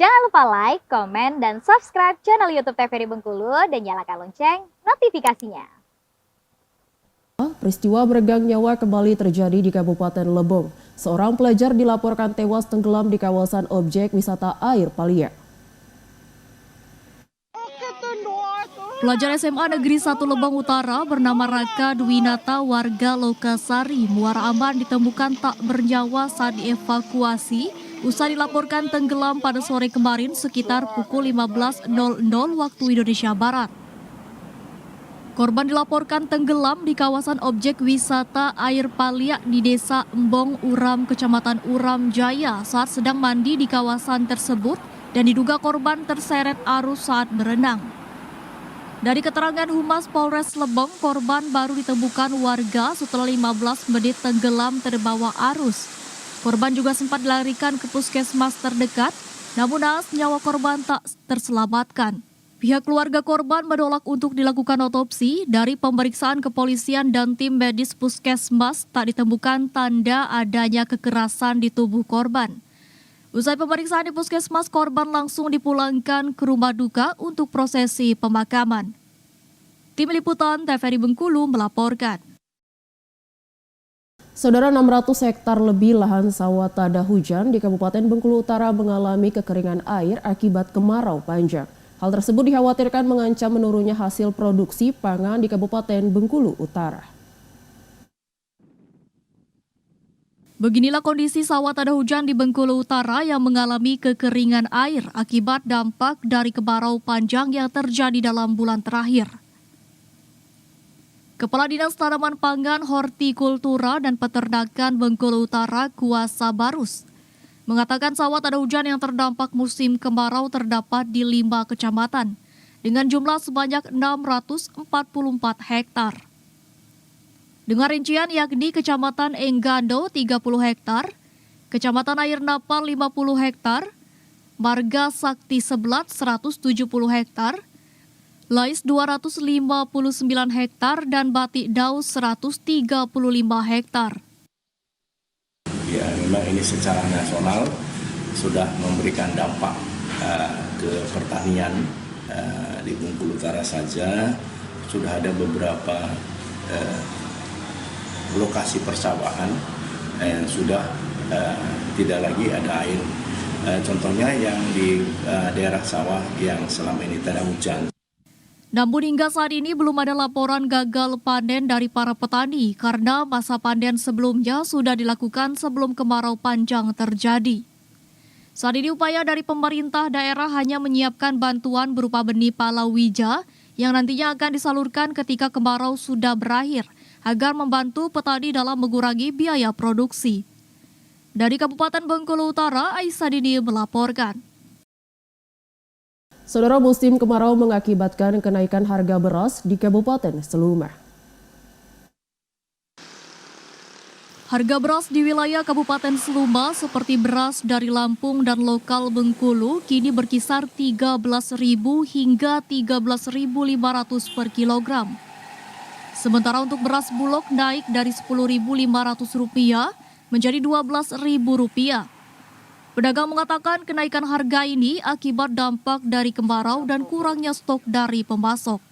Jangan lupa like, komen, dan subscribe channel YouTube TVRI Bengkulu dan nyalakan lonceng notifikasinya. Peristiwa beregang nyawa kembali terjadi di Kabupaten Lebong. Seorang pelajar dilaporkan tewas tenggelam di kawasan objek wisata air Palia. Pelajar SMA Negeri 1 Lebong Utara bernama Raka Dwinata warga Lokasari, Muara Aman ditemukan tak bernyawa saat dievakuasi usai dilaporkan tenggelam pada sore kemarin sekitar pukul 15.00 waktu Indonesia Barat. Korban dilaporkan tenggelam di kawasan objek wisata air Palia di Desa Embong Uram, Kecamatan Uram Jaya saat sedang mandi di kawasan tersebut dan diduga korban terseret arus saat berenang. Dari keterangan Humas Polres Lebong, korban baru ditemukan warga setelah 15 menit tenggelam terbawa arus. Korban juga sempat dilarikan ke puskesmas terdekat, namun naas nyawa korban tak terselamatkan. Pihak keluarga korban menolak untuk dilakukan otopsi. Dari pemeriksaan kepolisian dan tim medis puskesmas tak ditemukan tanda adanya kekerasan di tubuh korban. Usai pemeriksaan di puskesmas, korban langsung dipulangkan ke rumah duka untuk prosesi pemakaman. Tim Liputan TVRI Bengkulu melaporkan. Saudara, 600 hektar lebih lahan sawah tada hujan di Kabupaten Bengkulu Utara mengalami kekeringan air akibat kemarau panjang. Hal tersebut dikhawatirkan mengancam menurunnya hasil produksi pangan di Kabupaten Bengkulu Utara. Beginilah kondisi sawah tada hujan di Bengkulu Utara yang mengalami kekeringan air akibat dampak dari kemarau panjang yang terjadi dalam bulan terakhir. Kepala Dinas Tanaman Pangan, Hortikultura dan Peternakan Bengkulu Utara, Kuasa Barus, mengatakan sawah tada hujan yang terdampak musim kemarau terdapat di 5 kecamatan dengan jumlah sebanyak 644 hektar. Dengan rincian yakni Kecamatan Enggando 30 hektar, Kecamatan Air Napal 50 hektar, Marga Sakti Seblat 170 hektar, Lais 259 hektar dan Batik Daus 135 hektar. Ya, memang ini secara nasional sudah memberikan dampak ke pertanian di Bengkulu Utara saja. Sudah ada beberapa lokasi persawahan yang sudah tidak lagi ada air. Contohnya yang di daerah sawah yang selama ini tidak hujan. Namun hingga saat ini belum ada laporan gagal panen dari para petani karena masa panen sebelumnya sudah dilakukan sebelum kemarau panjang terjadi. Saat ini upaya dari pemerintah daerah hanya menyiapkan bantuan berupa benih palawija yang nantinya akan disalurkan ketika kemarau sudah berakhir agar membantu petani dalam mengurangi biaya produksi. Dari Kabupaten Bengkulu Utara, Aisyah Dini melaporkan. Saudara, musim kemarau mengakibatkan kenaikan harga beras di Kabupaten Seluma. Harga beras di wilayah Kabupaten Seluma seperti beras dari Lampung dan lokal Bengkulu kini berkisar Rp13.000 hingga Rp13.500 per kilogram. Sementara untuk beras bulog naik dari Rp10.500 menjadi Rp12.000. Pedagang mengatakan kenaikan harga ini akibat dampak dari kemarau dan kurangnya stok dari pemasok.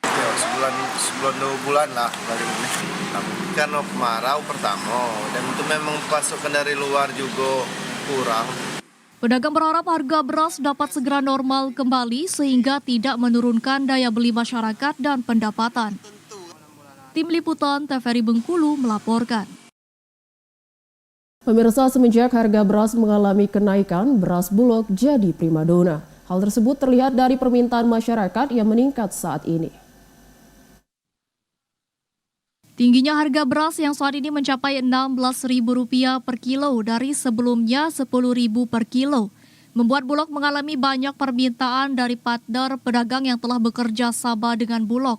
Ya, sebulan 2 bulan lah balik ini. Kan kemarau pertama dan itu memang pasokan dari luar juga kurang. Pedagang berharap harga beras dapat segera normal kembali sehingga tidak menurunkan daya beli masyarakat dan pendapatan. Tim Liputan TVRI Bengkulu melaporkan. Pemirsa, semenjak harga beras mengalami kenaikan, beras bulog jadi primadona. Hal tersebut terlihat dari permintaan masyarakat yang meningkat saat ini. Tingginya harga beras yang saat ini mencapai Rp16.000 per kilo dari sebelumnya Rp10.000 per kilo, membuat Bulog mengalami banyak permintaan dari partner pedagang yang telah bekerja sama dengan Bulog.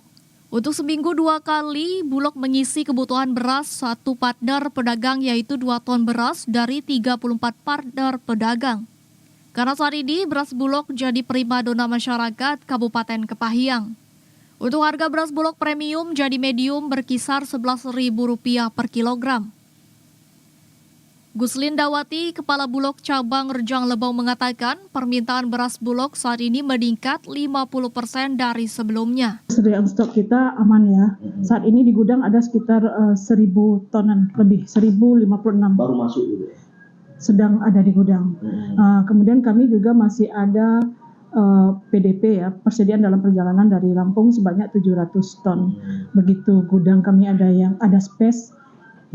Untuk seminggu 2 kali, Bulog mengisi kebutuhan beras satu partner pedagang yaitu 2 ton beras dari 34 partner pedagang. Karena saat ini beras Bulog jadi primadona masyarakat Kabupaten Kepahyang. Untuk harga beras Bulog premium jadi medium berkisar Rp11.000 per kilogram. Guslindawati, Kepala Bulog Cabang Rejang Lebong mengatakan permintaan beras Bulog saat ini meningkat 50% dari sebelumnya. Sediaan stok kita aman ya. Saat ini di gudang ada sekitar 1.000 tonan lebih, 1.056. Baru masuk dulu ya? Sedang ada di gudang. Kemudian kami juga masih ada PDP ya, persediaan dalam perjalanan dari Lampung sebanyak 700 ton. Begitu gudang kami ada space,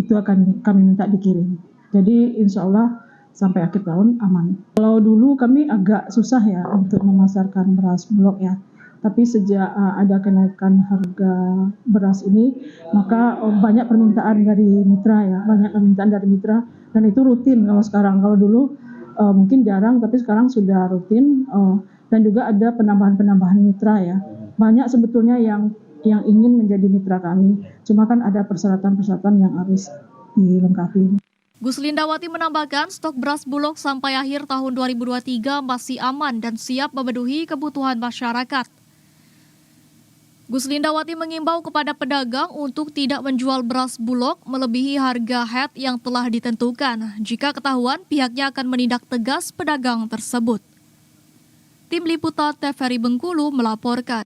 itu akan kami minta dikirim. Jadi insya Allah sampai akhir tahun aman. Kalau dulu kami agak susah ya untuk memasarkan beras Bulog ya. Tapi sejak ada kenaikan harga beras ini, maka banyak permintaan dari mitra ya, dan itu rutin kalau sekarang. Kalau dulu mungkin jarang, tapi sekarang sudah rutin. Dan juga ada penambahan mitra ya. Banyak sebetulnya yang ingin menjadi mitra kami. Cuma kan ada persyaratan-persyaratan yang harus dilengkapi. Guslindawati menambahkan stok beras Bulog sampai akhir tahun 2023 masih aman dan siap memenuhi kebutuhan masyarakat. Guslindawati mengimbau kepada pedagang untuk tidak menjual beras Bulog melebihi harga head yang telah ditentukan. Jika ketahuan, pihaknya akan menindak tegas pedagang tersebut. Tim Liputan TVRI Bengkulu melaporkan.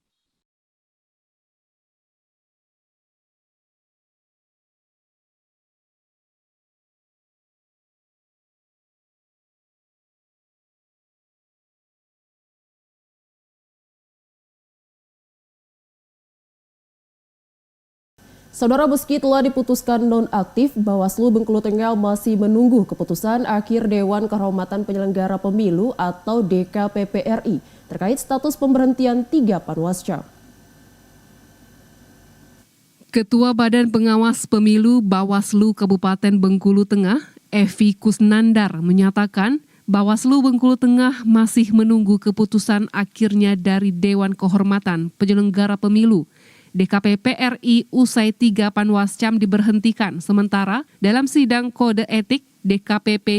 Saudara, meski telah diputuskan nonaktif, Bawaslu Bengkulu Tengah masih menunggu keputusan akhir Dewan Kehormatan Penyelenggara Pemilu atau DKPP RI terkait status pemberhentian 3 Panwascam. Ketua Badan Pengawas Pemilu Bawaslu Kabupaten Bengkulu Tengah, Evi Kusnandar, menyatakan Bawaslu Bengkulu Tengah masih menunggu keputusan akhirnya dari Dewan Kehormatan Penyelenggara Pemilu DKPP RI usai 3 Panwascam diberhentikan sementara dalam sidang kode etik DKPP